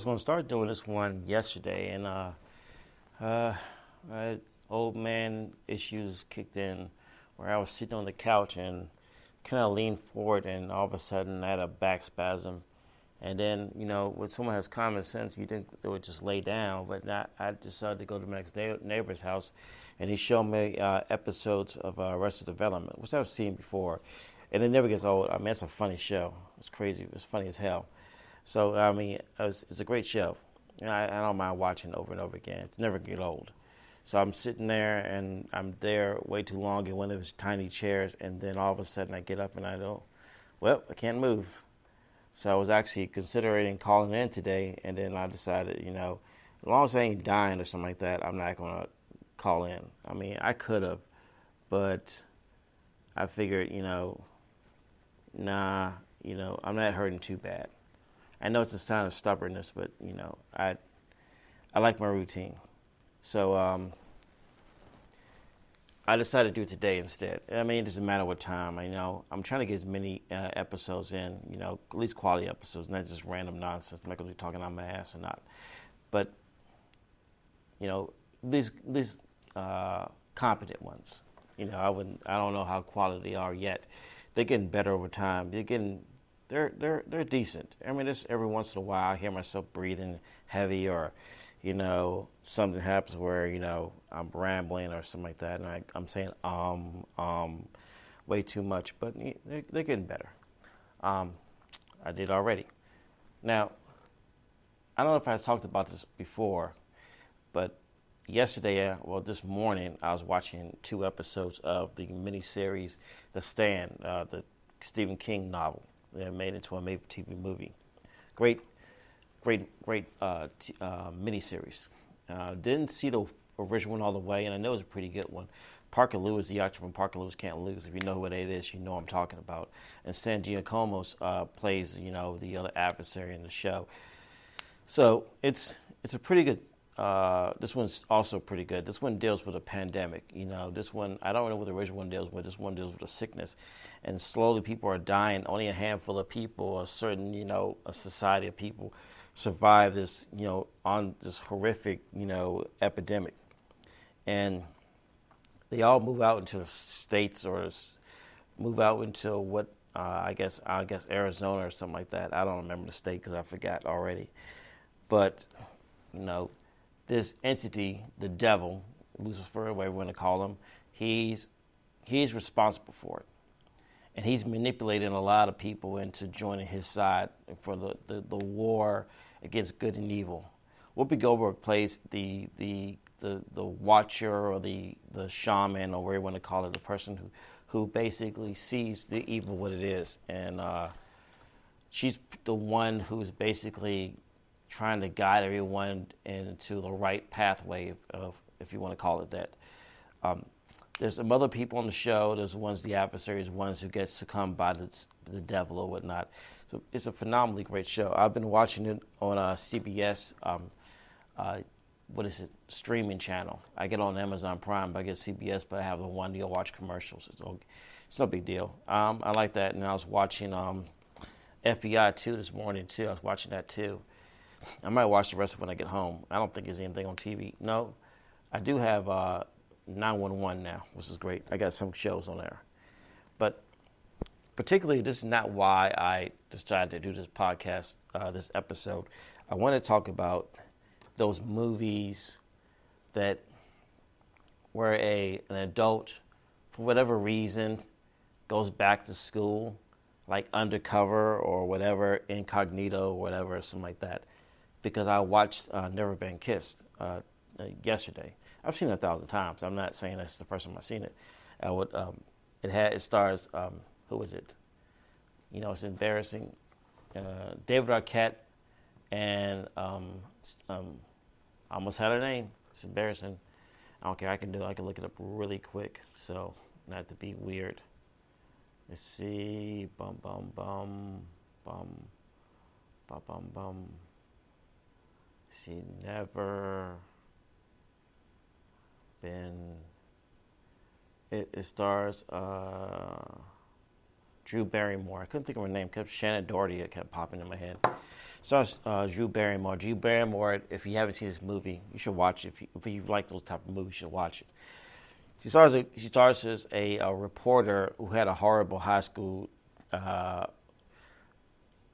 was going to start doing this one yesterday, and uh, I had old man issues kicked in where I was sitting on the couch and kind of leaned forward, and all of a sudden I had a back spasm. And then, when someone has common sense, you think they would just lay down, but not. I decided to go to my next neighbor's house, and he showed me episodes of Arrested Development, which I've seen before, and it never gets old. I mean, it's a funny show. It's crazy. It's funny as hell. So, I mean, it's a great show. And I don't mind watching it over and over again. It's never get old. So I'm sitting there, and I'm there way too long in one of those tiny chairs, and then all of a sudden I get up and I go, well, I can't move. So I was actually considering calling in today, and then I decided, as long as I ain't dying or something like that, I'm not going to call in. I mean, I could have, but I figured, nah, I'm not hurting too bad. I know it's a sign of stubbornness, but, I like my routine. So I decided to do it today instead. I mean, it doesn't matter what time. I'm trying to get as many episodes in, at least quality episodes, not just random nonsense. I'm not going to be talking on my ass or not. But, these competent ones. I don't know how quality they are yet. They're getting better over time. They're decent. I mean, just every once in a while I hear myself breathing heavy, or something happens where, I'm rambling or something like that, and I'm saying, way too much, but they're getting better. I did already. Now, I don't know if I talked about this before, but this morning, I was watching 2 episodes of the miniseries The Stand, the Stephen King novel that made into a made-for-TV movie. Great miniseries. Didn't see the original one all the way, and I know it's a pretty good one. Parker Lewis, the actor from Parker Lewis Can't Lose. If you know who it is, you know what I'm talking about. And San Giacomo plays, the other adversary in the show. So it's a pretty good. This one's also pretty good. This one deals with a pandemic. This one, I don't know what the original one deals with. This one deals with a sickness, and slowly people are dying. Only a handful of people, a certain, a society of people, survive this, on this horrific, epidemic, and they all move out into the states, or move out into what I guess Arizona or something like that. I don't remember the state because I forgot already, but this entity, the devil, Lucifer, whatever you want to call him, he's responsible for it. And he's manipulating a lot of people into joining his side for the war against good and evil. Whoopi Goldberg plays the watcher, or the shaman, or whatever you want to call it, the person who basically sees the evil what it is. And she's the one who's basically trying to guide everyone into the right pathway of, if you want to call it that. There's some other people on the show. There's the adversaries, ones who get succumbed by the devil or whatnot. So it's a phenomenally great show. I've been watching it on CBS, streaming channel. I get on Amazon Prime, but I get CBS, but I have the one to watch commercials. It's no big deal. I like that, and I was watching FBI 2 this morning, too. I was watching that, too. I might watch the rest of it when I get home. I don't think there's anything on TV. No, I do have 911 now, which is great. I got some shows on there. But particularly, this is not why I decided to do this podcast, this episode. I want to talk about those movies that where an adult, for whatever reason, goes back to school, like Undercover or whatever, Incognito or whatever, something like that. Because I watched Never Been Kissed yesterday. I've seen it 1,000 times. I'm not saying that's the first time I've seen it. It stars, who is it? It's embarrassing. David Arquette and I almost had her name. It's embarrassing. I don't care. I can look it up really quick, so not to be weird. Let's see. Bum bum bum bum bum bum bum. She never been. It stars Drew Barrymore. I couldn't think of her name. Shannon Doherty. It kept popping in my head. Stars Drew Barrymore. Drew Barrymore. If you haven't seen this movie, you should watch it. If you like those type of movies, you should watch it. She stars as a reporter who had a horrible high school,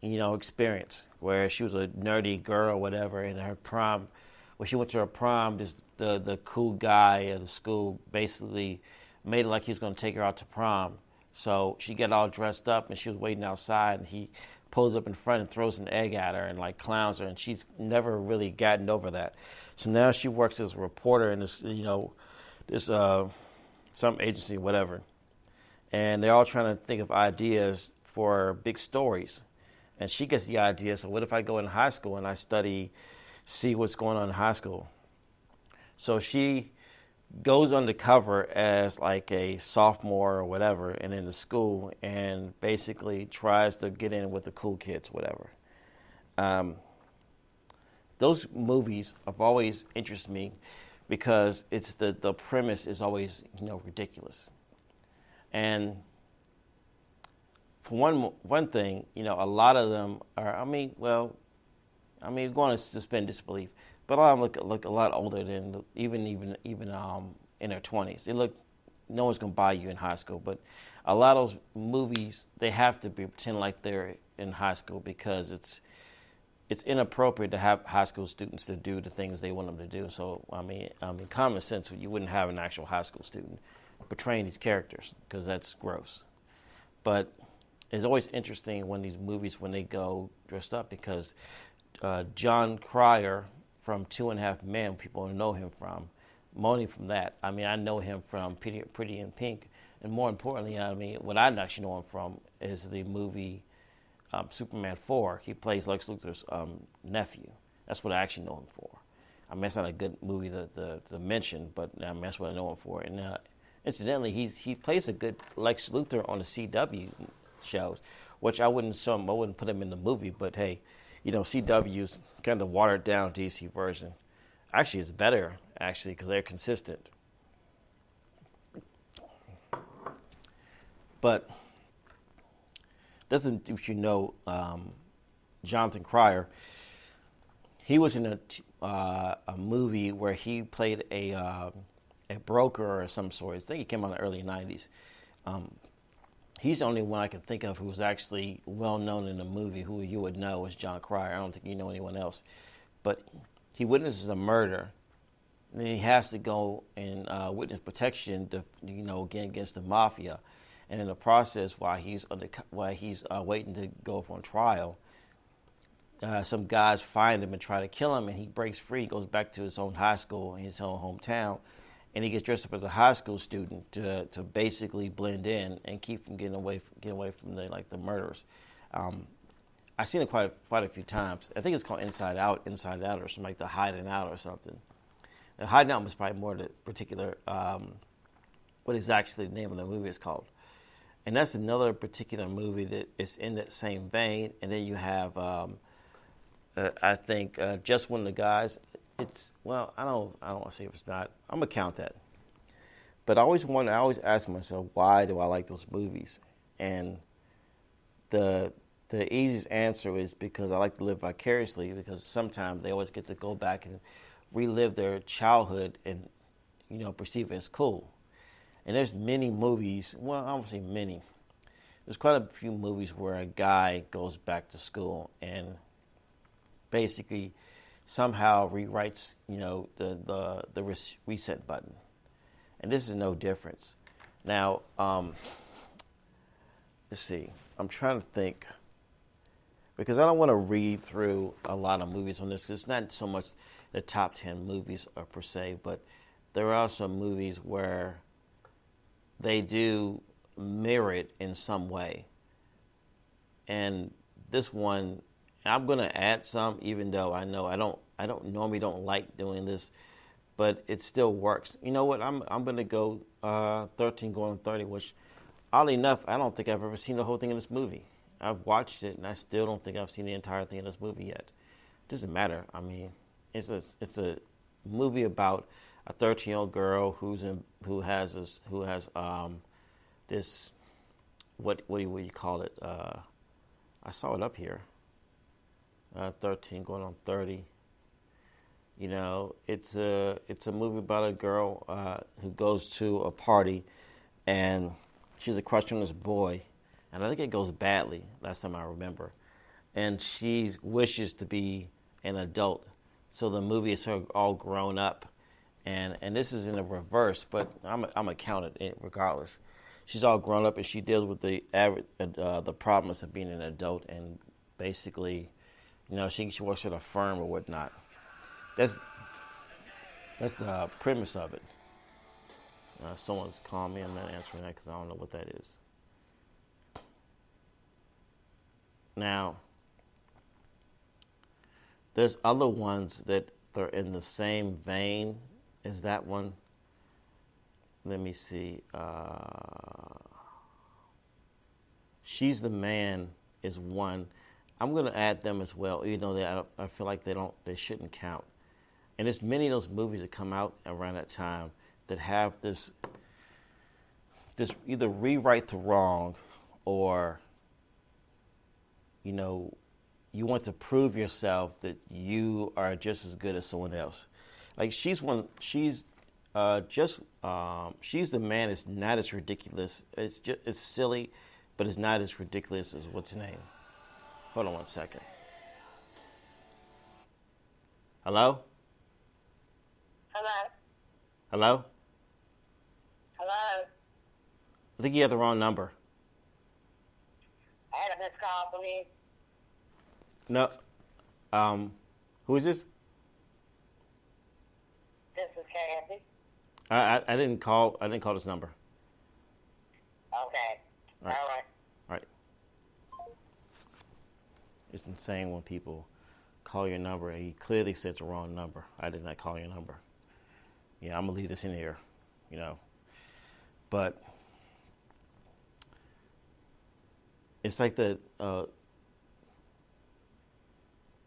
experience where she was a nerdy girl or whatever. And her prom, when she went to her prom, the cool guy of the school basically made it like he was going to take her out to prom. So she got all dressed up and she was waiting outside, and he pulls up in front and throws an egg at her and like clowns her, and she's never really gotten over that. So now she works as a reporter in this some agency, whatever, and they're all trying to think of ideas for big stories. And she gets the idea, so what if I go in high school and I see what's going on in high school? So she goes undercover as like a sophomore or whatever, and in the school, and basically tries to get in with the cool kids, whatever. Those movies have always interested me because it's the premise is always ridiculous. And for one thing, a lot of them are. Going to suspend disbelief, but a lot of them look a lot older than even in their 20s. They look. No one's going to buy you in high school, but a lot of those movies they have to pretend like they're in high school because it's inappropriate to have high school students to do the things they want them to do. So common sense, you wouldn't have an actual high school student portraying these characters because that's gross. But it's always interesting when these movies when they go dressed up because John Cryer from 2.5 Men, people know him from. Only from that. I know him from Pretty in Pink, and more importantly, what I actually know him from is the movie Superman 4. He plays Lex Luthor's nephew. That's what I actually know him for. It's not a good movie to mention, but that's what I know him for. And incidentally, he plays a good Lex Luthor on the CW shows, which I wouldn't put him in the movie, but hey, CW's kind of watered down DC version. Actually, it's better, because they're consistent. But if you know Jonathan Cryer, he was in a movie where he played a broker or some sort. I think he came out in the early 90s. He's the only one I can think of who was actually well known in the movie. Who you would know is John Cryer. I don't think you know anyone else. But he witnesses a murder, and then he has to go and witness protection to, against the mafia. And in the process, while he's waiting to go up on trial, some guys find him and try to kill him, and he breaks free. He goes back to his own high school in his own hometown, and he gets dressed up as a high school student to basically blend in and keep from getting away from the murderers. I've seen it quite a few times. I think it's called Inside Out, or something like The Hiding Out or something. The Hiding Out was probably more the particular what is actually the name of the movie is called. And that's another particular movie that is in that same vein. And then you have, I think, Just One of the Guys. It's I don't want to say if it's not. I'm gonna count that. But I always ask myself, why do I like those movies? And the easiest answer is because I like to live vicariously. Because sometimes they always get to go back and relive their childhood and perceive it as cool. And there's many movies, I won't say many. There's quite a few movies where a guy goes back to school and basically somehow rewrites, the reset button. And this is no difference. Now, let's see. I'm trying to think, because I don't want to read through a lot of movies on this, because it's not so much the top 10 movies per se, but there are some movies where they do mirror it in some way. And this one, I'm going to add some, even though I know I don't normally don't like doing this, but it still works. You know what? I'm going to go 13 going on 30, which oddly enough, I don't think I've ever seen the whole thing in this movie. I've watched it, and I still don't think I've seen the entire thing in this movie yet. It doesn't matter. It's a movie about a 13-year-old girl who has this what do you call it? I saw it up here. 13 going on 30. You know, it's a movie about a girl who goes to a party, and she's a crush on this boy, and I think it goes badly. Last time I remember, and she wishes to be an adult. So the movie is her all grown up, and this is in the reverse, but I'm accounted it regardless. She's all grown up, and she deals with the problems of being an adult, and basically, you know, she works at a firm or whatnot. That's that's the premise of it. Someone's calling me. I'm not answering that because I don't know what that is. Now, there's other ones that are in the same vein as that one. Let me see. She's the Man is one. I'm going to add them as well, even though I feel like they shouldn't count. And there's many of those movies that come out around that time that have this either rewrite the wrong, or you know, you want to prove yourself that you are just as good as someone else. Like she's She's the Man is not as ridiculous. It's silly, but it's not as ridiculous as what's her name. Hold on one second. Hello? Hello? Hello? Hello? I think you have the wrong number. I had a missed call from you. No. Who is this? This is Kathy. I didn't call this number. Okay. All right. All right. All right. It's insane when people call your number and you clearly said the wrong number. I did not call your number. Yeah, I'm gonna leave this in here, you know. But it's like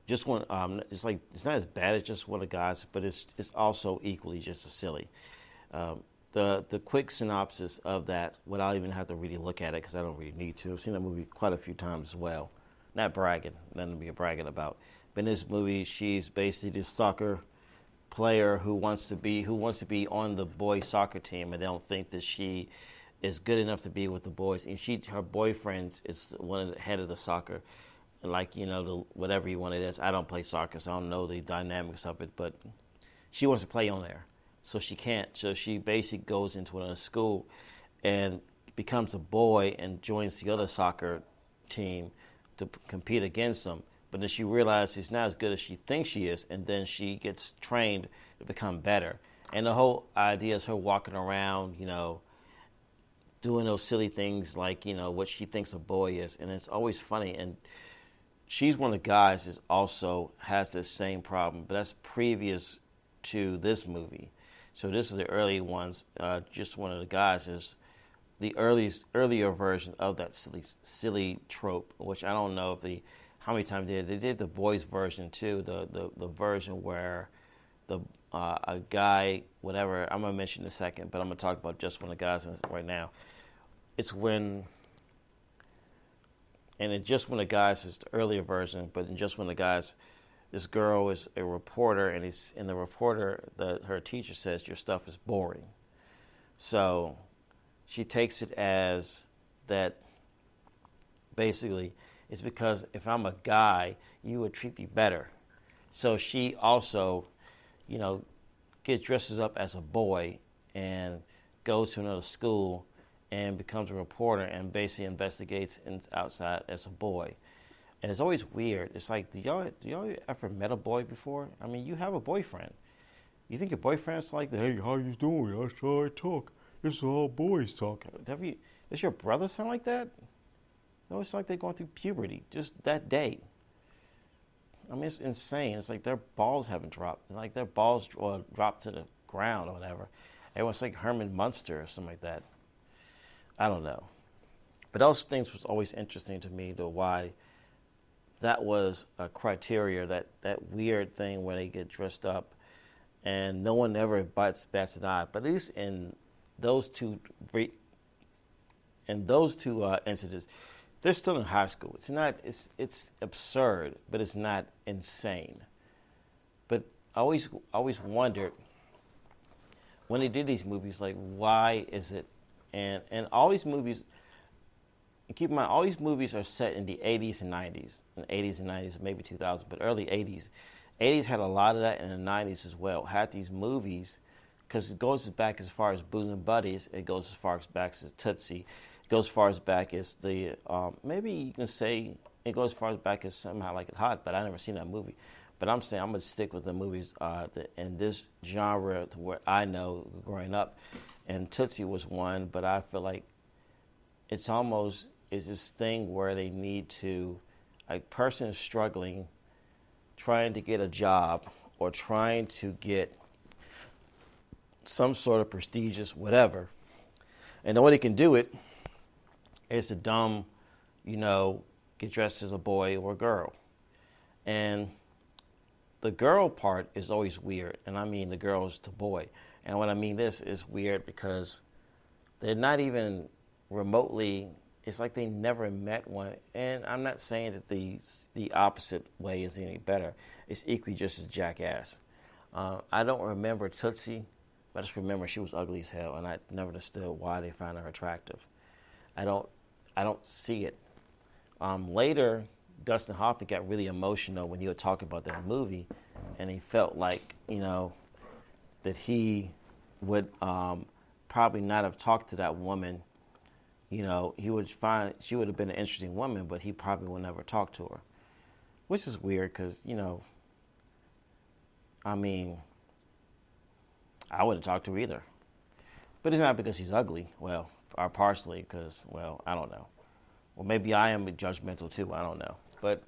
just one. It's like it's not as bad as just one of the guys, but it's also equally just as silly. The quick synopsis of that, without even have to really look at it because I don't really need to. I've seen that movie quite a few times as well. Not bragging, nothing to be bragging about. But in this movie, she's basically this soccer player who wants to be on the boys' soccer team, and they don't think that she is good enough to be with the boys. And her boyfriend is one of the head of the soccer, like whatever you want it is. I don't play soccer, so I don't know the dynamics of it, but she wants to play on there, so she can't. So she basically goes into another school and becomes a boy and joins the other soccer team to compete against them. But then she realizes she's not as good as she thinks she is, and then she gets trained to become better. And the whole idea is her walking around, doing those silly things like, what she thinks a boy is. And it's always funny. And she's one of the guys that also has this same problem, but that's previous to this movie. So this is the early ones. Just one of the guys is the earlier version of that silly trope, which I don't know how many times they did the boys version too, the version where a guy, whatever, I'm gonna mention in a second, but I'm gonna talk about just one of the guys right now. It's when, and in just one of the guys is the earlier version, but in just one of the guys, this girl is a reporter, and the reporter, her teacher says your stuff is boring. So she takes it as that basically it's because if I'm a guy, you would treat me better. So she also, dresses up as a boy and goes to another school and becomes a reporter and basically investigates outside as a boy. And it's always weird. It's like, do y'all ever met a boy before? I mean, you have a boyfriend. You think your boyfriend's like, hey, how you doing? That's how I talk. This is all boys talk. Does your brother sound like that? It always sound like they're going through puberty just that day. I mean, it's insane. It's like their balls haven't dropped. Like their balls dropped to the ground or whatever. Everyone's like Herman Munster or something like that. I don't know. But those things was always interesting to me, why that was a criteria, that weird thing where they get dressed up and no one ever bats an eye. But at least in those two incidents, they're still in high school. It's not. It's absurd, but it's not insane. But I always wondered when they did these movies, like why is it? And all these movies. Keep in mind, all these movies are set in the 80s and 90s, in the 80s and 90s, maybe 2000, but early 80s. 80s had a lot of that, and the 90s as well. Had these movies, because it goes back as far as Bosom Buddies, it goes as far as back as Tootsie, it goes as far as back as the, maybe you can say it goes as far as back as Somehow Like It Hot, but I never seen that movie. But I'm saying I'm going to stick with the movies in this genre to where I know growing up. And Tootsie was one, but I feel like it's almost is this thing where they need to, a person is struggling, trying to get a job or trying to get some sort of prestigious whatever. And the way they can do it is to get dressed as a boy or a girl. And the girl part is always weird. And I mean the girl's to boy. And when I mean this is weird because they're not even remotely, it's like they never met one. And I'm not saying that the opposite way is any better. It's equally just as jackass. I don't remember Tootsie, but I just remember she was ugly as hell, and I never understood why they found her attractive. I don't see it. Later, Dustin Hoffman got really emotional when he would talk about that movie, and he felt like, that he would probably not have talked to that woman. He would find she would have been an interesting woman, but he probably would never talk to her, which is weird because, I wouldn't talk to her either. But it's not because she's ugly, or partially because, I don't know. Well, maybe I am judgmental too, I don't know. But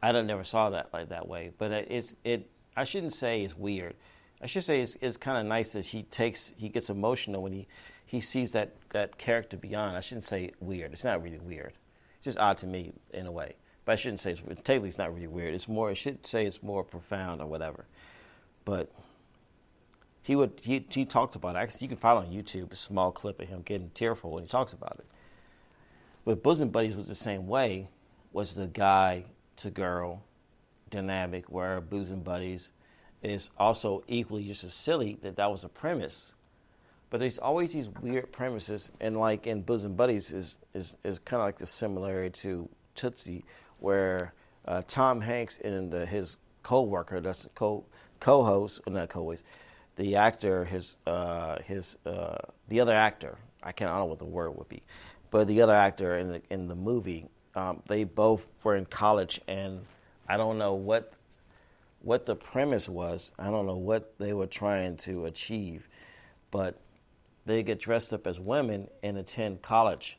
I never saw that like that way. But I shouldn't say it's weird. I should say it's kind of nice that he gets emotional when he sees that character beyond. I shouldn't say weird. It's not really weird. It's just odd to me in a way. But I shouldn't say technically it's not really weird. I should say it's more profound or whatever. But he talked about it. Actually, you can find on YouTube a small clip of him getting tearful when he talks about it. But Bosom Buddies was the same way. Was the guy to girl dynamic where Bosom Buddies is also equally just as silly that was a premise. But there's always these weird premises, and like in Bosom Buddies is kind of like the similarity to Tootsie, where Tom Hanks and his co-worker, that's co-host, not co-host, the actor, the other actor, I don't know what the word would be, but the other actor in the movie, they both were in college, and I don't know what the premise was. I don't know what they were trying to achieve, but they get dressed up as women and attend college,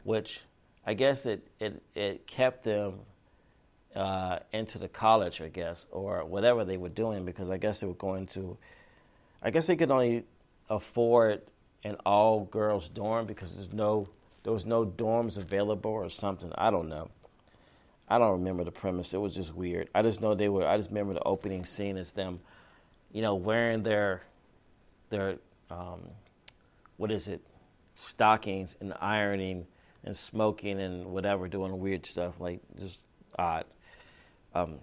which I guess it kept them into the college, I guess, or whatever they were doing, because I guess they could only afford an all-girls dorm because there was no dorms available or something. I don't know. I don't remember the premise. It was just weird. I just know I just remember the opening scene as them, wearing their stockings and ironing and smoking and whatever, doing weird stuff, like just odd. And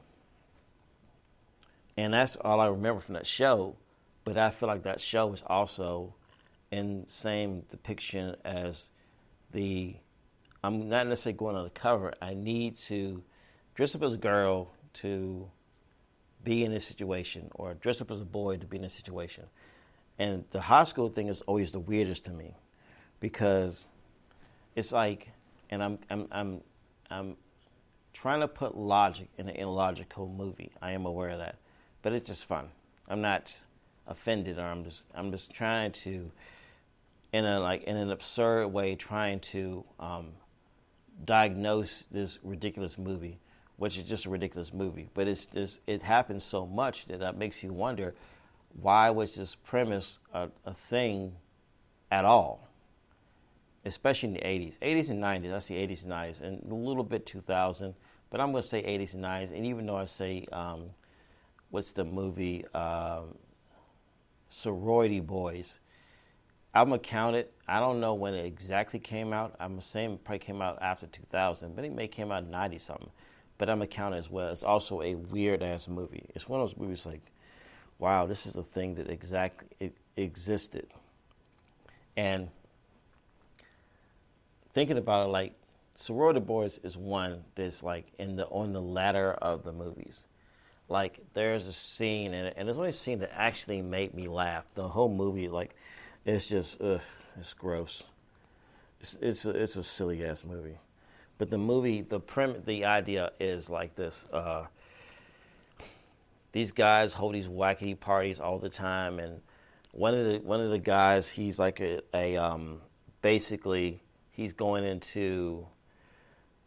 that's all I remember from that show. But I feel like that show is also in the same depiction as I'm not necessarily going on the cover. I need to dress up as a girl to be in this situation, or dress up as a boy to be in this situation. And the high school thing is always the weirdest to me, because it's like, and I'm trying to put logic in an illogical movie. I am aware of that, but it's just fun. I'm not offended, or I'm just trying to, in an absurd way, trying to diagnose this ridiculous movie, which is just a ridiculous movie. But it happens so much that makes you wonder, why was this premise a thing at all? Especially in the 80s. 80s and 90s. I see 80s and 90s. And a little bit 2000. But I'm going to say 80s and 90s. And even though I say, what's the movie? Sorority Boys. I'm gonna count it. I don't know when it exactly came out. I'm saying it probably came out after 2000, but it may came out in 90 something. But I'm gonna count it as well. It's also a weird ass movie. It's one of those movies like, wow, this is the thing that exactly it existed. And thinking about it, like Sorority Boys is one that's like in the on the ladder of the movies. Like there's a scene in it, and there's only a scene that actually made me laugh. The whole movie, like, it's just it's gross. It's a silly ass movie. But the movie, the idea is like this: these guys hold these wacky parties all the time, and one of the guys, he's like basically he's going into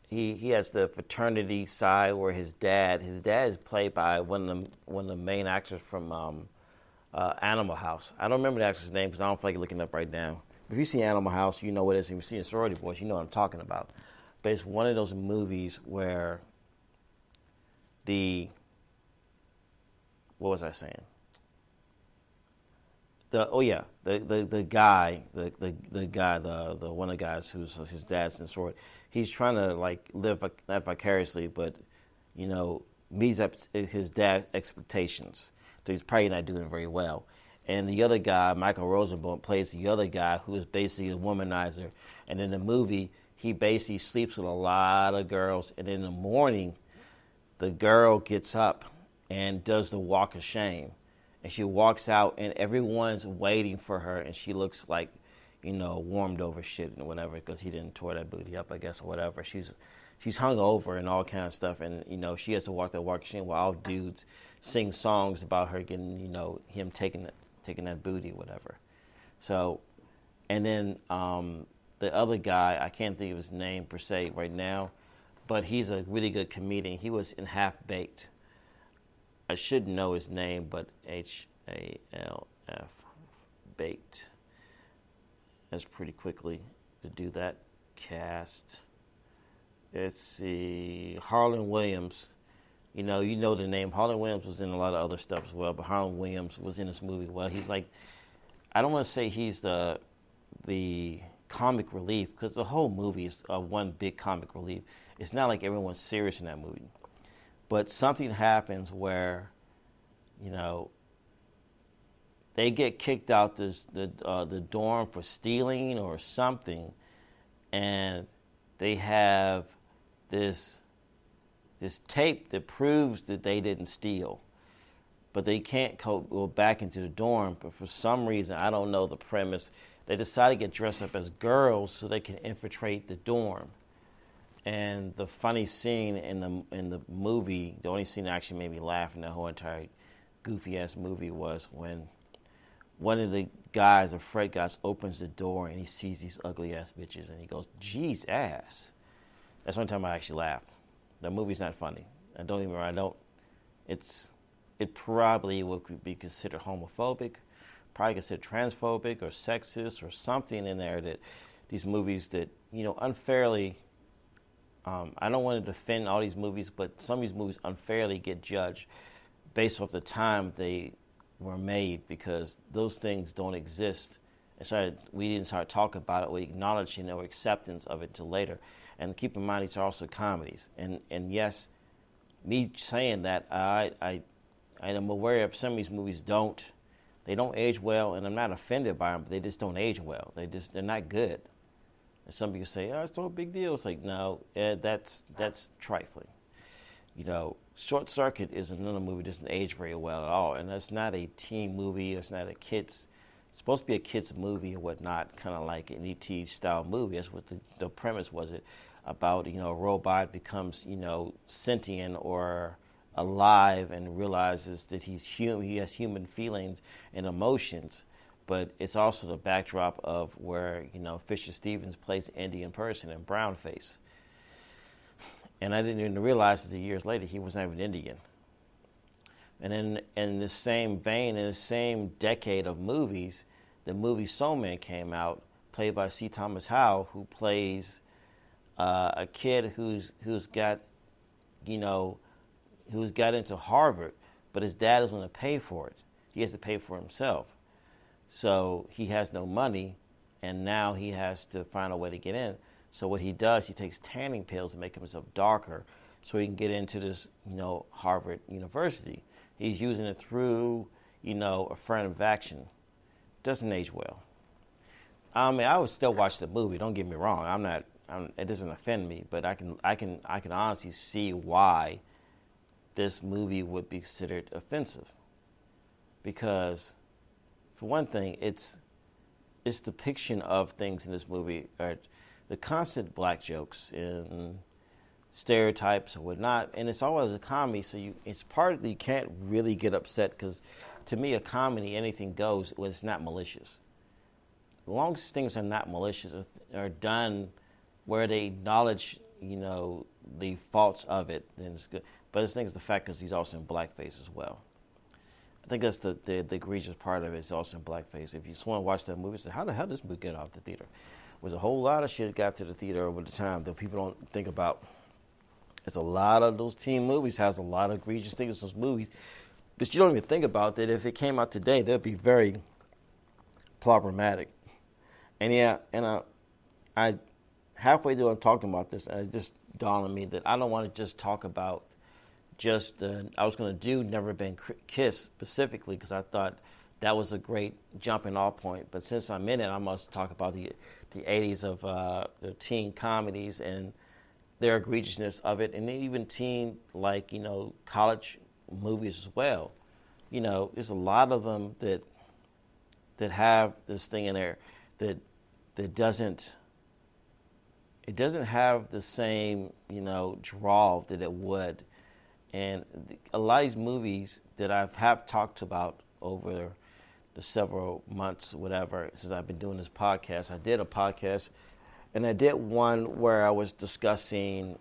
he has the fraternity side where his dad is played by one of the main actors from Animal House. I don't remember the actor's name because I don't feel like looking it up right now. If you see Animal House, you know what it is. If you see Sorority Boys, you know what I'm talking about. But it's one of those movies where what was I saying? The guy, the one of the guys who's his dad's in sorority, he's trying to like live not vicariously, but meets up his dad's expectations. So he's probably not doing very well. And the other guy, Michael Rosenbaum, plays the other guy who is basically a womanizer. And in the movie, he basically sleeps with a lot of girls. And in the morning, the girl gets up and does the walk of shame. And she walks out, and everyone's waiting for her, and she looks like, warmed over shit and whatever, because he didn't tore that booty up, I guess, or whatever. She's hung over and all kind of stuff, and she has to walk that walk of shame while all dudes sing songs about her getting, him taking that booty, whatever. So, and then the other guy, I can't think of his name per se right now, but he's a really good comedian. He was in Half Baked. I should know his name, but Half Baked. That's pretty quickly to do that cast. Let's see, Harlan Williams. You know the name. Harlan Williams was in a lot of other stuff as well, but Harlan Williams was in this movie. Well, he's like, I don't want to say he's the comic relief, because the whole movie is one big comic relief. It's not like everyone's serious in that movie. But something happens where, they get kicked out the dorm for stealing or something, and they have this tape that proves that they didn't steal, but they can't go back into the dorm. But for some reason, I don't know the premise, they decide to get dressed up as girls so they can infiltrate the dorm. And the funny scene in the movie, the only scene that actually made me laugh in the whole entire goofy ass movie, was when one of the guys, the Fred guys, opens the door and he sees these ugly ass bitches and he goes, "Geez, ass." That's the only time I actually laughed. The movie's not funny. And don't even, it probably would be considered homophobic, probably considered transphobic or sexist or something in there, that these movies that, unfairly, I don't want to defend all these movies, but some of these movies unfairly get judged based off the time they were made, because those things don't exist. We didn't start talking about it, we acknowledging or acceptance of it until later. And keep in mind, these are also comedies. And yes, me saying that, I am aware of some of these movies don't age well, and I'm not offended by them, but they just don't age well. They're not good. And some people say, "Oh, it's no big deal." It's like, no, that's trifling. Short Circuit is another movie that doesn't age very well at all, and that's not a teen movie. It's not a kids. It's supposed to be a kids movie and whatnot, kind of like an E.T. style movie. That's what the premise was. It about a robot becomes sentient or alive and realizes that he's human. He has human feelings and emotions. But it's also the backdrop of where, Fisher Stevens plays an Indian person in brownface. And I didn't even realize that years later he was not even Indian. And in the same vein, in the same decade of movies, the movie Soul Man came out, played by C. Thomas Howell, who plays a kid who's got into Harvard, but his dad is going to pay for it. He has to pay for himself. So he has no money, and now he has to find a way to get in. So what he does, he takes tanning pills to make himself darker, so he can get into this, Harvard University. He's using it through, affirmative action. Doesn't age well. I mean, I would still watch the movie. Don't get me wrong. It doesn't offend me, but I can honestly see why this movie would be considered offensive. Because, for one thing, its depiction of things in this movie are the constant black jokes and stereotypes or whatnot, and it's always a comedy. So it's partly you can't really get upset because, to me, a comedy, anything goes when it's not malicious. As long as things are not malicious, are done where they acknowledge, the faults of it, then it's good. But I think it's the fact because he's also in blackface as well. I think that's the egregious part of it. Is also in blackface. If you just want to watch that movie, say, how the hell did this movie get off the theater? There's a whole lot of shit got to the theater over the time that people don't think about. There's a lot of those teen movies has a lot of egregious things in those movies that you don't even think about. That if it came out today, they'd be very problematic. And I halfway through I'm talking about this, and it just dawned on me that I don't want to just talk about I was going to do Never Been Kissed specifically because I thought that was a great jumping off point. But since I'm in it, I must talk about the 80s of the teen comedies and their egregiousness of it, and even teen, college movies as well. There's a lot of them that have this thing in there that doesn't have the same, draw that it would. And a lot of these movies that I have talked about over the several months, whatever, since I've been doing this podcast, I did a podcast, and I did one where I was discussing,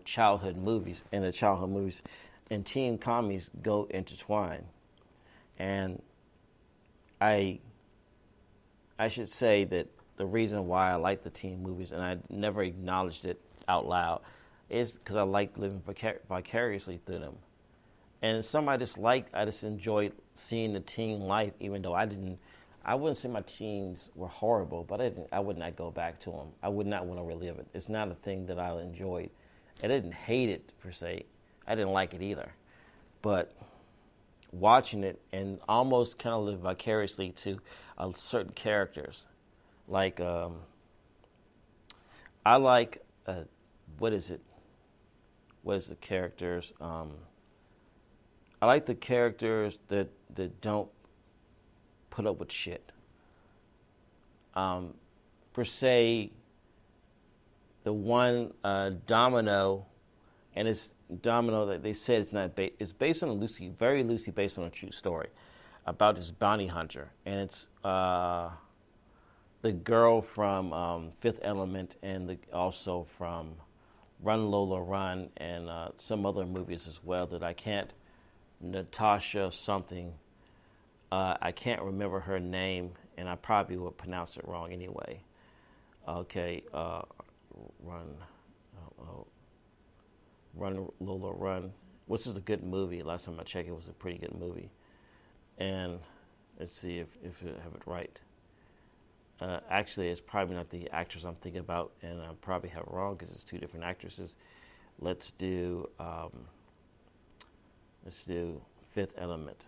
childhood movies, and the childhood movies and teen comedies go intertwined. And I should say that the reason why I like the teen movies, and I never acknowledged it out loud, is because I like living vicariously through them. And some I just enjoyed seeing the teen life, even though I wouldn't say my teens were horrible, but I would not go back to them. I would not want to relive it. It's not a thing that I enjoyed. I didn't hate it, per se. I didn't like it either. But watching it and almost kind of live vicariously to certain characters. Like, I like, what is it? What is the characters? I like the characters that don't put up with shit. Per se, the one Domino, and it's Domino that they said it's not it's based on very loosely based on a true story about this bounty hunter, and it's the girl from Fifth Element and also from Run Lola Run and some other movies as well that I can't. Natasha something. I can't remember her name, and I probably would pronounce it wrong anyway. Okay, Run Lola Run, which is a good movie. Last time I checked, it was a pretty good movie. And let's see if I have it right. Actually, it's probably not the actress I'm thinking about, and I probably have it wrong because it's two different actresses. Let's do Fifth Element.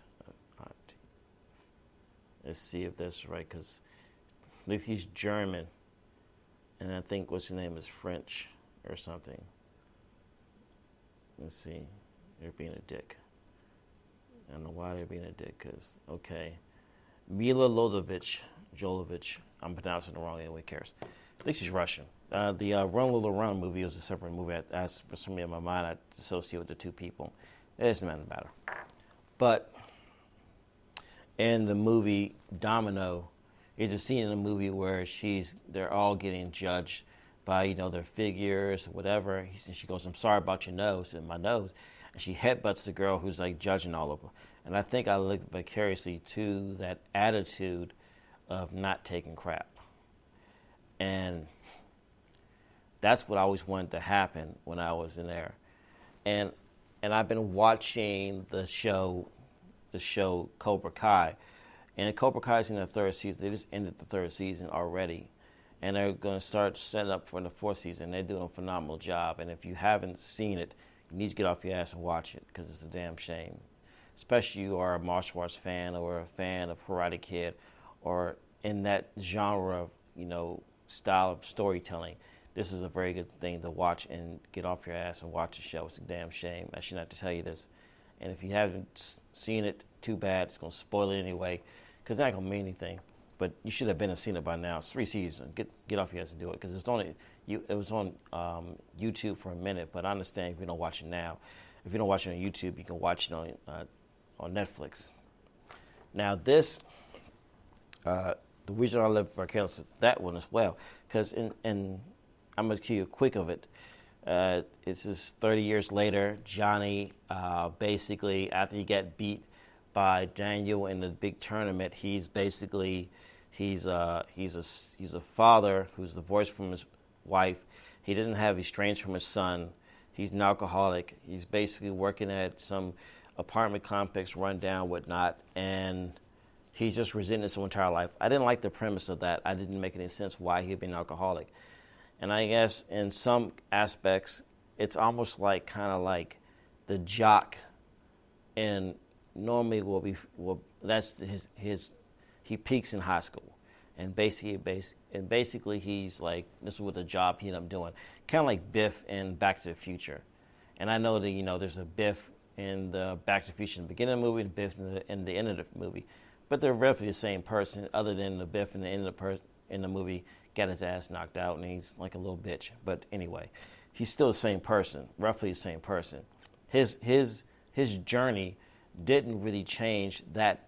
Let's see if that's right, because he's German, and I think what's his name is French or something. Let's see. They're being a dick. I don't know why they're being a dick, because, okay. Mila Jovovich. I'm pronouncing it wrong anyway, cares. I think she's Russian. The Run Lola Run movie was a separate movie. For some reason in my mind, I associate with the two people. It doesn't matter. But in the movie Domino, there's a scene in the movie where they're all getting judged by, their figures or whatever. And she goes, "I'm sorry about your nose," and my nose. And she headbutts the girl who's like judging all of them. And I think I look vicariously to that attitude of not taking crap. And that's what I always wanted to happen when I was in there. And I've been watching the show Cobra Kai, And Cobra Kai's in the third season. They just ended the third season already. And they're going to start setting up for the fourth season. They're doing a phenomenal job. And if you haven't seen it, you need to get off your ass and watch it because it's a damn shame. Especially you are a martial arts fan or a fan of Karate Kid or in that genre, style of storytelling. This is a very good thing to watch and get off your ass and watch the show. It's a damn shame. I shouldn't have to tell you this. And if you haven't seen it, too bad. It's going to spoil it anyway because it's not going to mean anything. But you should have been and seen it by now. It's 3 seasons. Get off your ass and do it because it was on YouTube for a minute. But I understand if you don't watch it now. If you don't watch it on YouTube, you can watch it on Netflix. Now this, the reason I live for Careless, that one as well, because I'm gonna give you a quick of it. It's just 30 years later. Johnny, basically, after he got beat by Daniel in the big tournament, he's a father who's divorced from his wife. He doesn't have estranged from his son. He's an alcoholic. He's basically working at some apartment complex, run down, whatnot, and he's just resenting his whole entire life. I didn't like the premise of that. I didn't make any sense why he'd been an alcoholic. And I guess in some aspects, it's almost kind of like the jock, and normally he peaks in high school, and basically he's like, this is what the job he ended up doing, kind of like Biff in Back to the Future. And I know that there's a Biff in the Back to the Future in the beginning of the movie and Biff in the end of the movie, but they're roughly the same person, other than the Biff in the end of the movie got his ass knocked out and he's like a little bitch. But anyway, he's still the same person, roughly the same person. His journey didn't really change that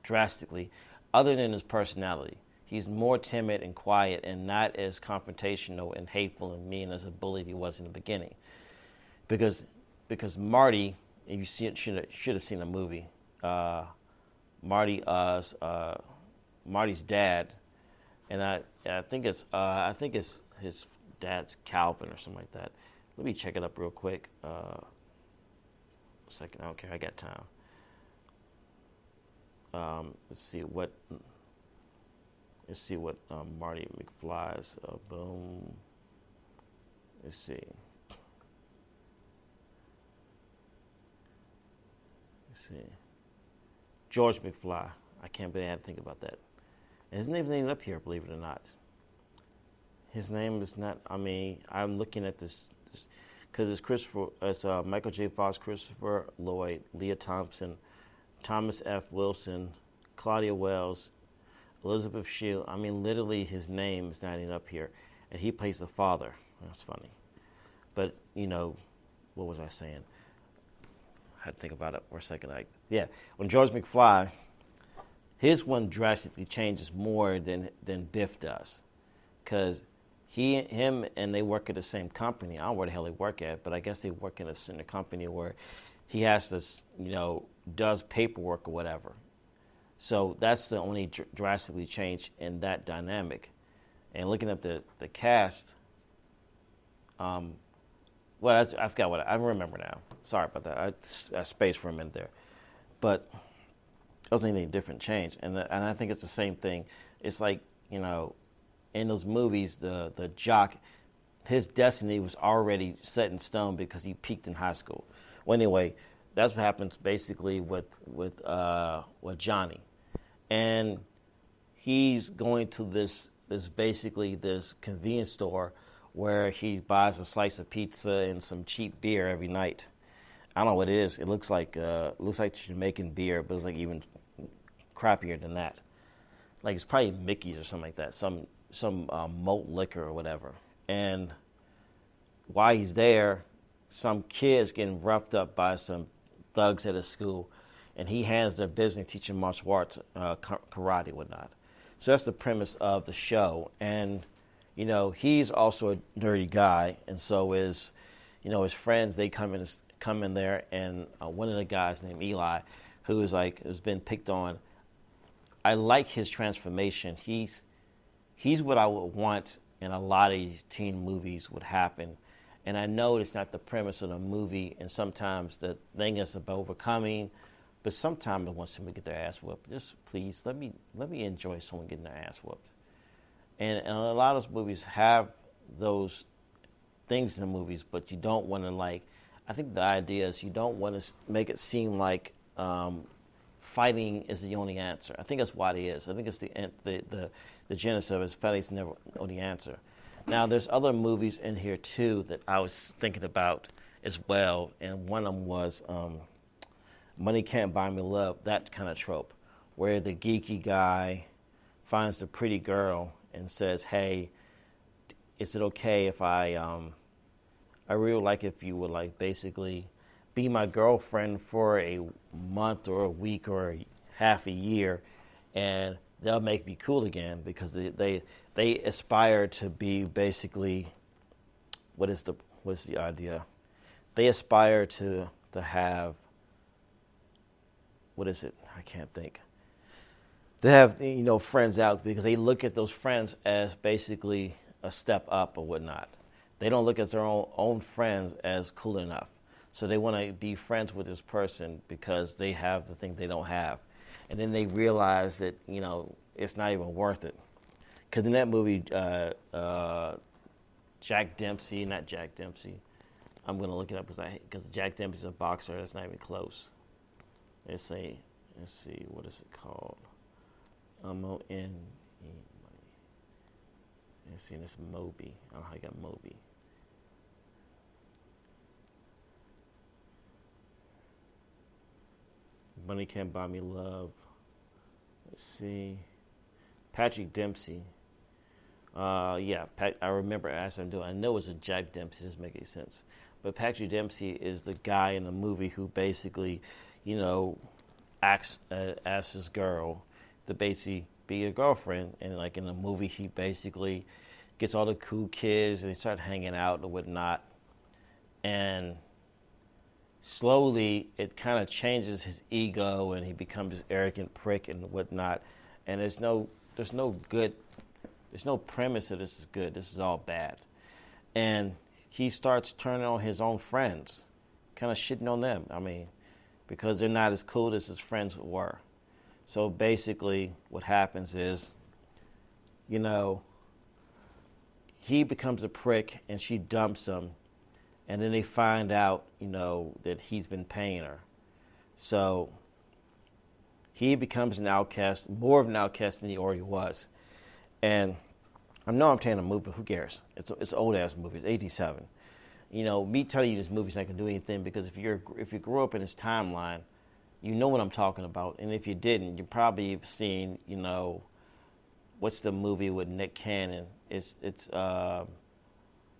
drastically, other than his personality. He's more timid and quiet and not as confrontational and hateful and mean as a bully he was in the beginning. Because Marty, if you see it, should have seen the movie. Marty's dad, and I think it's his dad's Calvin or something like that. Let me check it up real quick. A second, I don't care. I got time. Let's see what Marty McFly's. Boom. Let's see. George McFly. I can't believe I had to think about that. And his name's not up here, believe it or not. His name is not. I'm looking at this because it's Michael J. Fox, Christopher Lloyd, Leah Thompson, Thomas F. Wilson, Claudia Wells, Elizabeth Shue. Literally, his name is not even up here, and he plays the father. That's funny. But what was I saying? I had to think about it for a second. When George McFly, his one drastically changes more than Biff does, because him and they work at the same company. I don't know where the hell they work at, but I guess they work in a company where he has to, does paperwork or whatever. So that's the only drastically change in that dynamic. And looking at the cast, I forgot I remember now. Sorry about that. I spaced for a minute there, but it wasn't any different change. And I think it's the same thing. It's like in those movies, the jock, his destiny was already set in stone because he peaked in high school. Well, anyway, that's what happens basically with Johnny, and he's going to this convenience store where he buys a slice of pizza and some cheap beer every night. I don't know what it is. It looks like Jamaican beer, but it's like even crappier than that. Like it's probably Mickey's or something like that. Some malt liquor or whatever. And while he's there, some kid's getting roughed up by some thugs at his school, and he hands their business, teaching martial arts, karate, whatnot. So that's the premise of the show. And he's also a dirty guy, and so is his friends. They come in there, and one of the guys named Eli, who's been picked on. I like his transformation. He's what I would want in a lot of these teen movies would happen. And I know it's not the premise of the movie, and sometimes the thing is about overcoming But sometimes I want someone to get their ass whooped. Just please let me enjoy someone getting their ass whooped. And a lot of those movies have those things in the movies, but you don't want to like. I think the idea is you don't want to make it seem like fighting is the only answer. I think that's what it is. I think it's the genesis of it is fighting is never the only answer. Now, there's other movies in here too that I was thinking about as well, and one of them was Money Can't Buy Me Love. That kind of trope, where the geeky guy finds the pretty girl and says, "Hey, is it okay if I really like if you would like basically be my girlfriend for a month or a week or half a year, and they'll make me cool again," because they aspire to be basically what's the idea? They aspire to have what is it? I can't think. They have friends out because they look at those friends as basically a step up or whatnot. They don't look at their own friends as cool enough. So they want to be friends with this person because they have the thing they don't have. And then they realize that, it's not even worth it. Because in that movie, Jack Dempsey, not Jack Dempsey, I'm going to look it up because Jack Dempsey's a boxer. That's not even close. Let's see, what is it called? M-O-N-E. Let's see, it's Moby. I don't know how you got Moby. Money Can't Buy Me Love. Let's see. Patrick Dempsey. I remember asking him to do it. I know it was a Jack Dempsey. It doesn't make any sense. But Patrick Dempsey is the guy in the movie who basically, asks his girl to basically be your girlfriend. And like in the movie, he basically gets all the cool kids and they start hanging out and whatnot. And slowly, it kind of changes his ego, and he becomes this arrogant prick and whatnot. And there's no premise that this is good. This is all bad. And he starts turning on his own friends, kind of shitting on them. I mean, because they're not as cool as his friends were. So basically, what happens is, he becomes a prick, and she dumps him. And then they find out, that he's been paying her. So he becomes an outcast, more of an outcast than he already was. And I know I'm telling a movie, but who cares? It's an old-ass movie. It's 87. Me telling you this movie's not going to do anything because if you grew up in this timeline, you know what I'm talking about. And if you didn't, you probably have seen, what's the movie with Nick Cannon? It's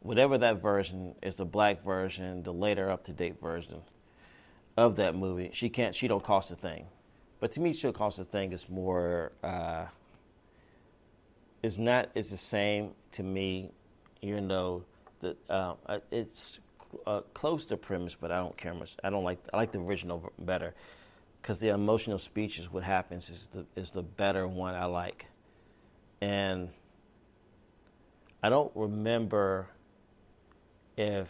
whatever that version is, the black version, the later up-to-date version of that movie. She don't cost a thing. But to me, she'll cost a thing is more, it's the same to me, even though it's close to premise, but I don't care much. I like the original better because the emotional speech is what happens is the better one I like. And I don't remember if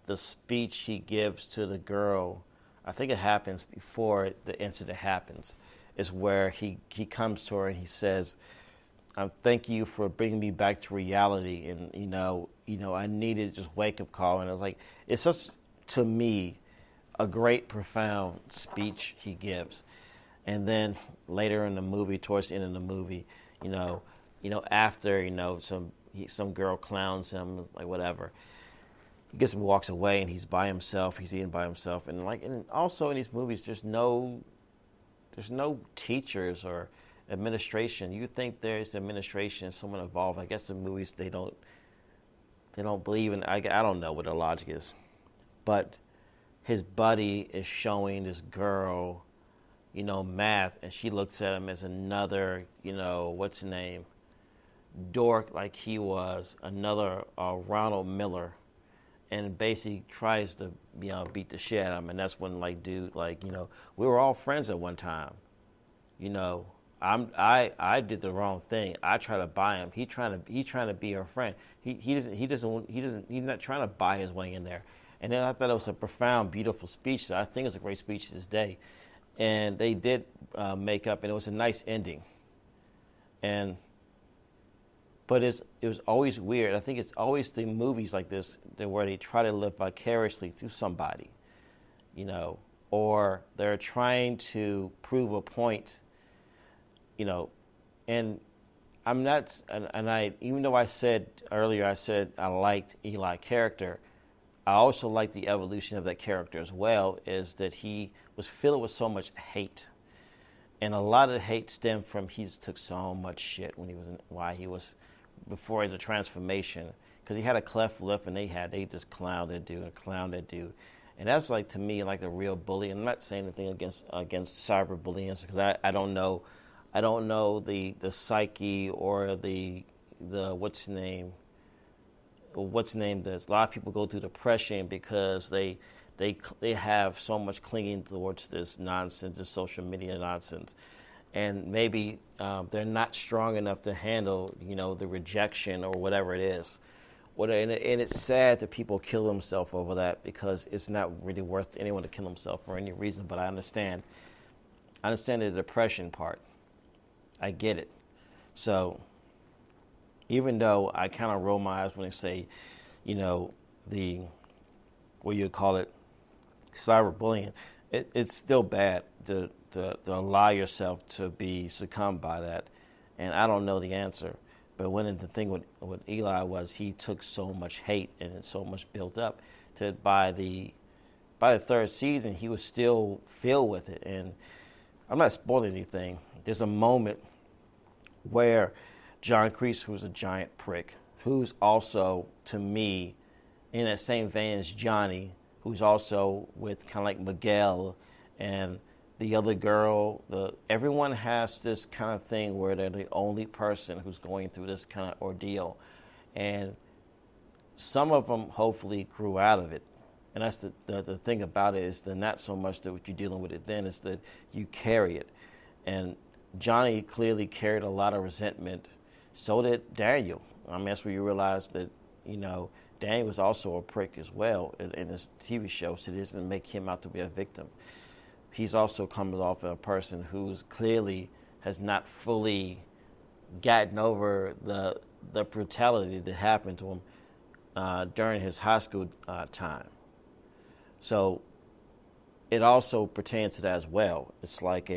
the speech he gives to the girl, I think it happens before the incident happens, is where he comes to her and he says, "Thank you for bringing me back to reality." And I needed just wake up call. And I was like, it's such to me a great profound speech he gives. And then later in the movie, towards the end of the movie, after some girl clowns him, like whatever. He gets him, walks away, and he's by himself. He's eating by himself, and also in these movies, there's no teachers or administration. You think there's administration, someone involved. I guess in movies they don't believe in. I don't know what the logic is, but his buddy is showing this girl, math, and she looks at him as another, what's his name? Dork, like he was another Ronald Miller, and basically tries to beat the shit out of him. And that's when dude, we were all friends at one time. I did the wrong thing. I try to buy him. He's trying to be her friend. He's not trying to buy his way in there. And then I thought it was a profound, beautiful speech. I think it's a great speech to this day. and they did make up, and it was a nice ending. And but it was always weird. I think it's always the movies like this where they try to live vicariously through somebody, you know, or they're trying to prove a point, you know, and I'm not, and I, even though I said earlier, I said I liked Eli's character, I also liked the evolution of that character as well, is that he was filled with so much hate. And a lot of the hate stemmed from he took so much shit when he was before the transformation, because he had a cleft lip and they just clowned that dude. And that's like, to me, like a real bully. And I'm not saying anything against cyberbullying, because I don't know the psyche or the what's name does. A lot of people go through depression because they have so much clinging towards this nonsense, this social media nonsense, and maybe they're not strong enough to handle, you know, the rejection or whatever it is. And it's sad that people kill themselves over that, because it's not really worth anyone to kill himself for any reason. But I understand the depression part. I get it. So even though I kind of roll my eyes when they say, you know, what you call it, cyberbullying, it's still bad to allow yourself to be succumbed by that. And I don't know the answer. But the thing with Eli was he took so much hate and so much built up to by the third season he was still filled with it. And I'm not spoiling anything. There's a moment where John Kreese, who's a giant prick, who's also, to me, in that same vein as Johnny, who's also with kind of like Miguel and the other girl. Everyone has this kind of thing where they're the only person who's going through this kind of ordeal. And some of them hopefully grew out of it. And that's the thing about it, is that not so much that what you're dealing with it then, is that you carry it. And Johnny clearly carried a lot of resentment. So did Daniel. I mean, that's where you realize that, you know, Daniel was also a prick as well in this TV show, so it doesn't make him out to be a victim. He's also comes off as a person who's clearly has not fully gotten over the brutality that happened to him during his high school time. So it also pertains to that as well. It's like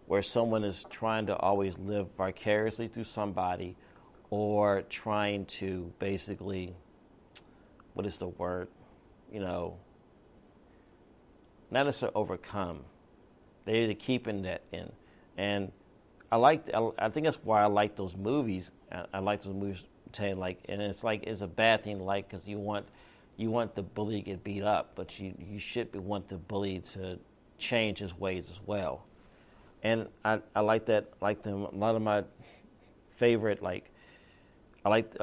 where someone is trying to always live vicariously through somebody, or trying to basically, what is the word, you know, not necessarily overcome. They're keeping that in. And I think that's why I like those movies. I like those movies, like, and it's a bad thing to like, because you want the bully to get beat up, but you should want the bully to change his ways as well. And I like that, like them. A lot of my favorite, like, I like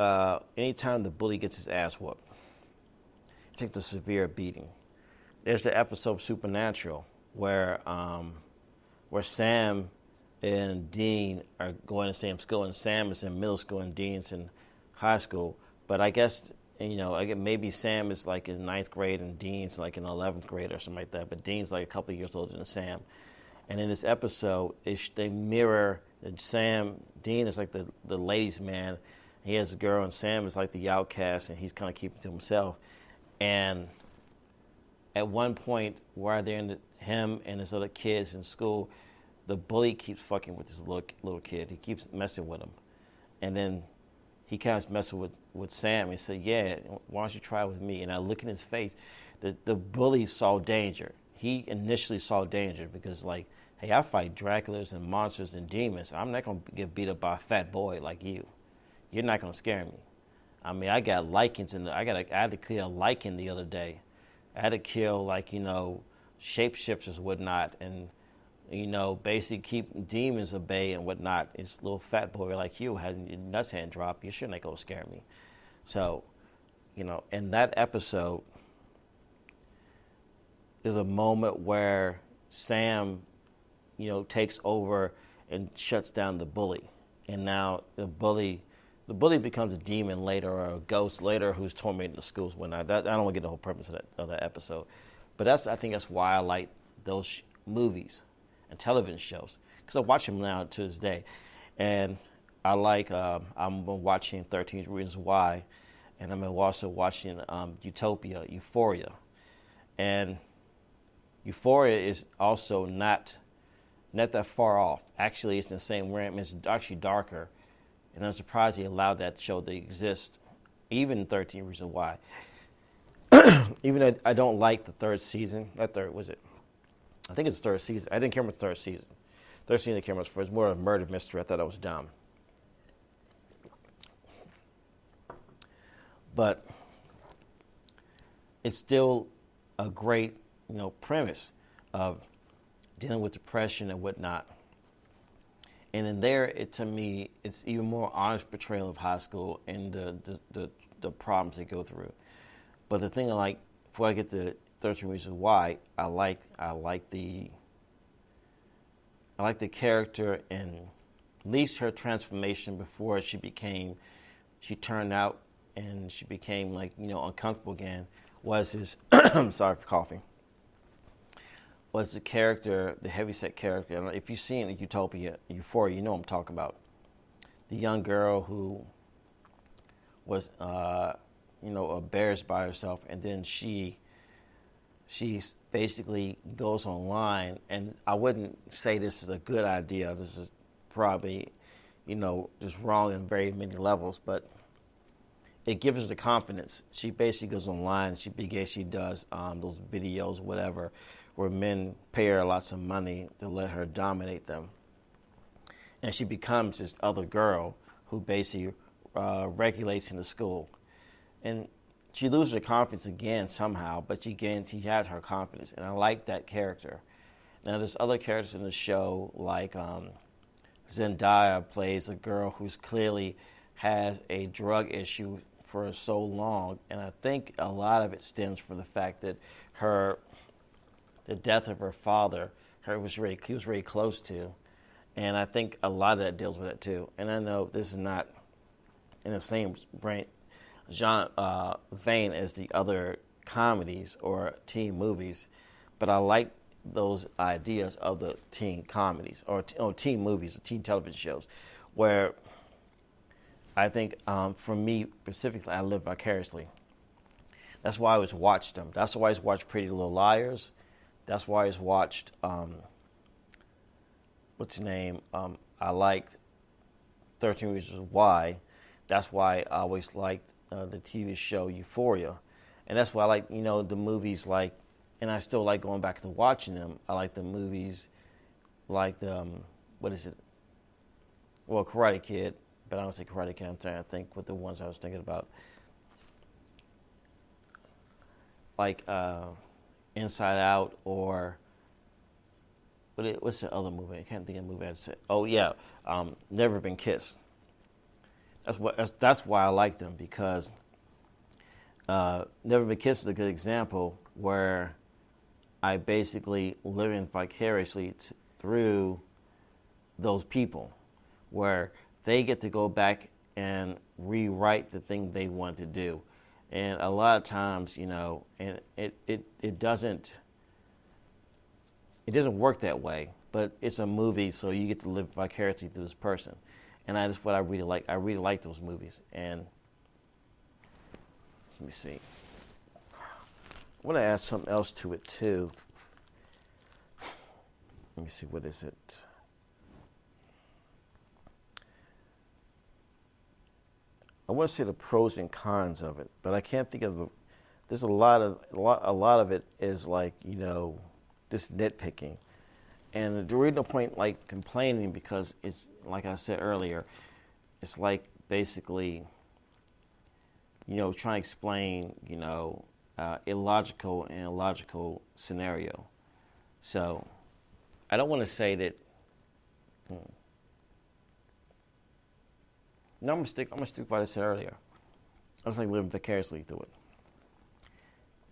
anytime the bully gets his ass whooped, he takes a severe beating. There's the episode of Supernatural where Sam and Dean are going to the same school, and Sam is in middle school and Dean's in high school. But I guess, you know, maybe Sam is like in 9th grade and Dean's like in 11th grade or something like that. But Dean's like a couple of years older than Sam. And in this episode, they mirror that Dean is like the ladies' man. He has a girl, and Sam is like the outcast, and he's kind of keeping to himself. And at one point, while they're him and his other kids in school, the bully keeps fucking with this little kid. He keeps messing with him. And then he kind of messing with Sam. He said, yeah, why don't you try with me? And I look in his face. The bully saw danger. He initially saw danger because, like, hey, I fight Draculas and monsters and demons. I'm not going to get beat up by a fat boy like you. You're not going to scare me. I mean, I got lichens I had to kill a lichen the other day. I had to kill, like, you know, shapeshifters and whatnot, and, you know, basically keep demons at bay and whatnot. This little fat boy like you has your nuts hand drop. You shouldn't go scare me. So, you know, in that episode, there's a moment where Sam, you know, takes over and shuts down the bully. And now the bully becomes a demon later, or a ghost later, who's tormenting the schools when I don't want to get the whole purpose of that episode. But I think that's why I like those movies and television shows because I watch them now to this day, and I like. I'm watching 13 Reasons Why, and I'm also watching Euphoria, and Euphoria is also not that far off. Actually, it's in the same realm. It's actually darker, and I'm surprised he allowed that show to exist, even 13 Reasons Why. Even though I don't like the third season. That third was it? I think it's the third season. I didn't care about the third season. Third season I came out for. It's more of a murder mystery. I thought that was dumb. But it's still a great, premise of dealing with depression and whatnot. And in there, to me, it's even more honest portrayal of high school and the problems they go through. But the thing I like, before I get to 13 Reasons Why, I like the character and at least her transformation before she turned out and she became uncomfortable again. Was his sorry for coughing. Was the character, the heavyset character? And if you've seen Euphoria, you know what I'm talking about. The young girl who was embarrassed by herself, and then she basically goes online, and I wouldn't say this is a good idea. This is probably, just wrong in very many levels, but it gives her the confidence. She basically goes online, she does those videos, whatever, where men pay her lots of money to let her dominate them. And she becomes this other girl who basically regulates in the school. And she loses her confidence again somehow, but she had her confidence, and I like that character. Now, there's other characters in the show, like Zendaya plays a girl who's clearly has a drug issue for so long, and I think a lot of it stems from the fact that the death of her father, he was very close to, and I think a lot of that deals with it too. And I know this is not in the same vein as the other comedies or teen movies, but I like those ideas of the teen comedies or teen movies or teen television shows, where I think for me specifically, I live vicariously. That's why I always watched them. That's why I always watched Pretty Little Liars. That's why I always watched I liked 13 Reasons Why. That's why I always liked the TV show Euphoria. And that's why I like, the movies like, and I still like going back to watching them. I like the movies like Karate Kid, but I don't say Karate Kid. I'm trying to think what the ones I was thinking about. Like Inside Out, or what's the other movie? I can't think of the movie I'd say. Oh yeah, Never Been Kissed. That's why I like them, because Never Been Kissed is a good example where I basically living vicariously through those people, where they get to go back and rewrite the thing they want to do. And a lot of times, and it doesn't work that way, but it's a movie, so you get to live vicariously through this person. And that's what I really like. I really like those movies. And let me see. I want to add something else to it too. Let me see, what is it? I want to say the pros and cons of it, but I can't think of there's a lot of it is like, just nitpicking. And there is no point like complaining, because it's, like I said earlier, it's like basically, trying to explain, illogical and illogical scenario. So I don't want to say that. No, I'm gonna stick by what I said earlier. I just like living vicariously through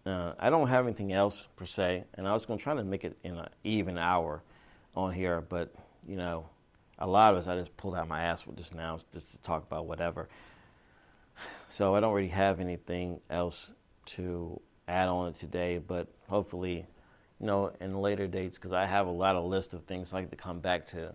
it. I don't have anything else per se, and I was gonna try to make it in an even hour on here, but a lot of us I just pulled out my ass with just now just to talk about whatever. So I don't really have anything else to add on today, but hopefully, in later dates because I have a lot of list of things I like to come back to.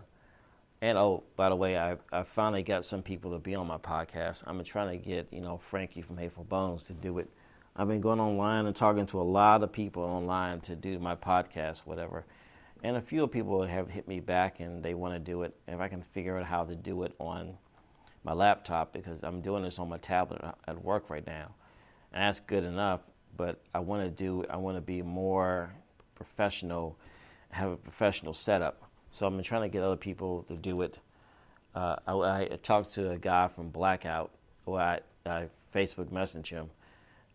And oh, by the way, I finally got some people to be on my podcast. I'm trying to get, Frankie from Hateful Bones to do it. I've been going online and talking to a lot of people online to do my podcast, whatever. And a few people have hit me back and they want to do it. If I can figure out how to do it on my laptop, because I'm doing this on my tablet at work right now. And that's good enough, but I want to be more professional, have a professional setup. So I'm trying to get other people to do it. I talked to a guy from Blackout, who I Facebook messaged him,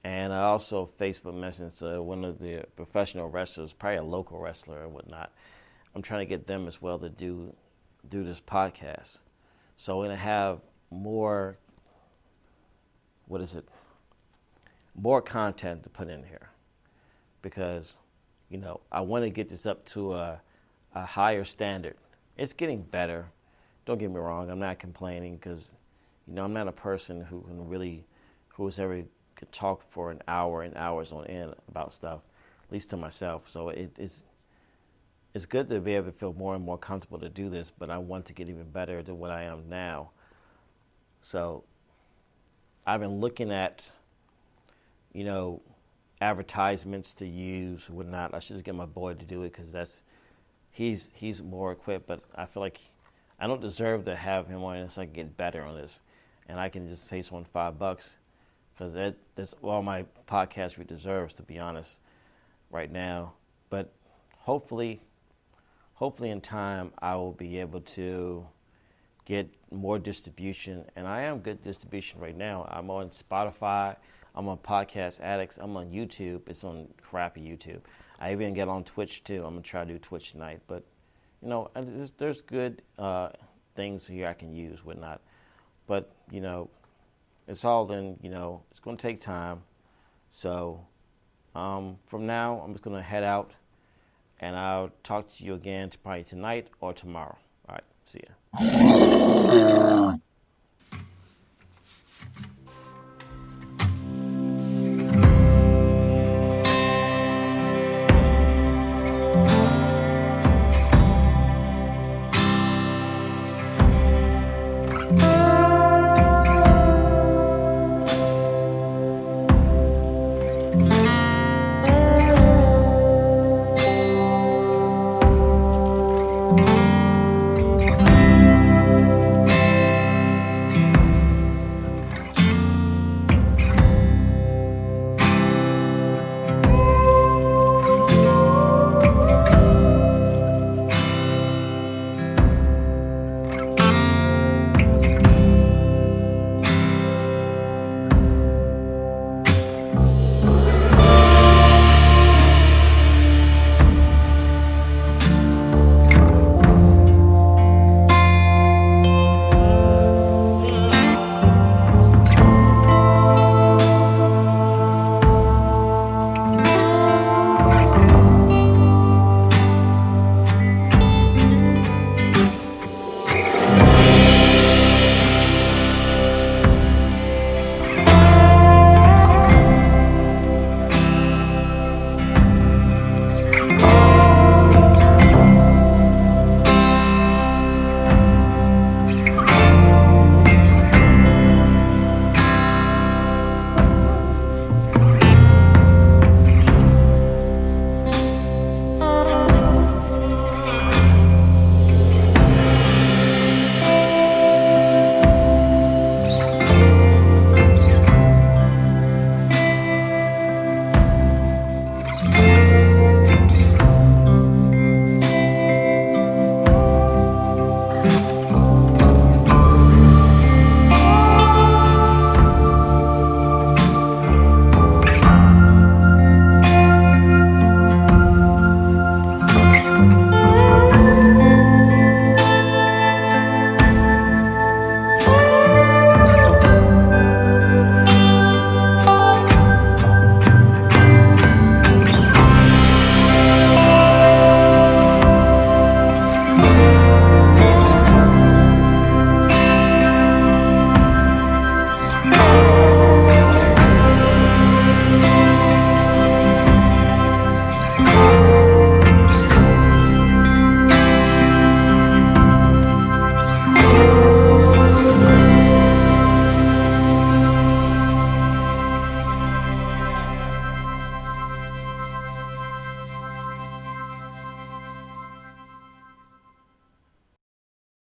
and I also Facebook messaged one of the professional wrestlers, probably a local wrestler or whatnot. I'm trying to get them as well to do this podcast. So we're gonna have more. More content to put in here, because I want to get this up to a higher standard. It's getting better. Don't get me wrong. I'm not complaining because, I'm not a person who's ever could talk for an hour and hours on end about stuff, at least to myself. So it's good to be able to feel more and more comfortable to do this, but I want to get even better than what I am now. So I've been looking at, advertisements to use, whatnot. I should just get my boy to do it because he's more equipped, but I feel like I don't deserve to have him on this. I can get better on this, and I can just pay someone $5 because that's all my podcast deserves, to be honest, right now. But hopefully in time I will be able to get more distribution, and I am good distribution right now. I'm on Spotify, I'm on Podcast Addicts, I'm on YouTube. It's on crappy YouTube. I even get on Twitch too. I'm gonna try to do Twitch tonight, but there's good things here I can use, whatnot. But it's all it's gonna take time. So from now, I'm just gonna head out, and I'll talk to you again probably tonight or tomorrow. All right, see ya.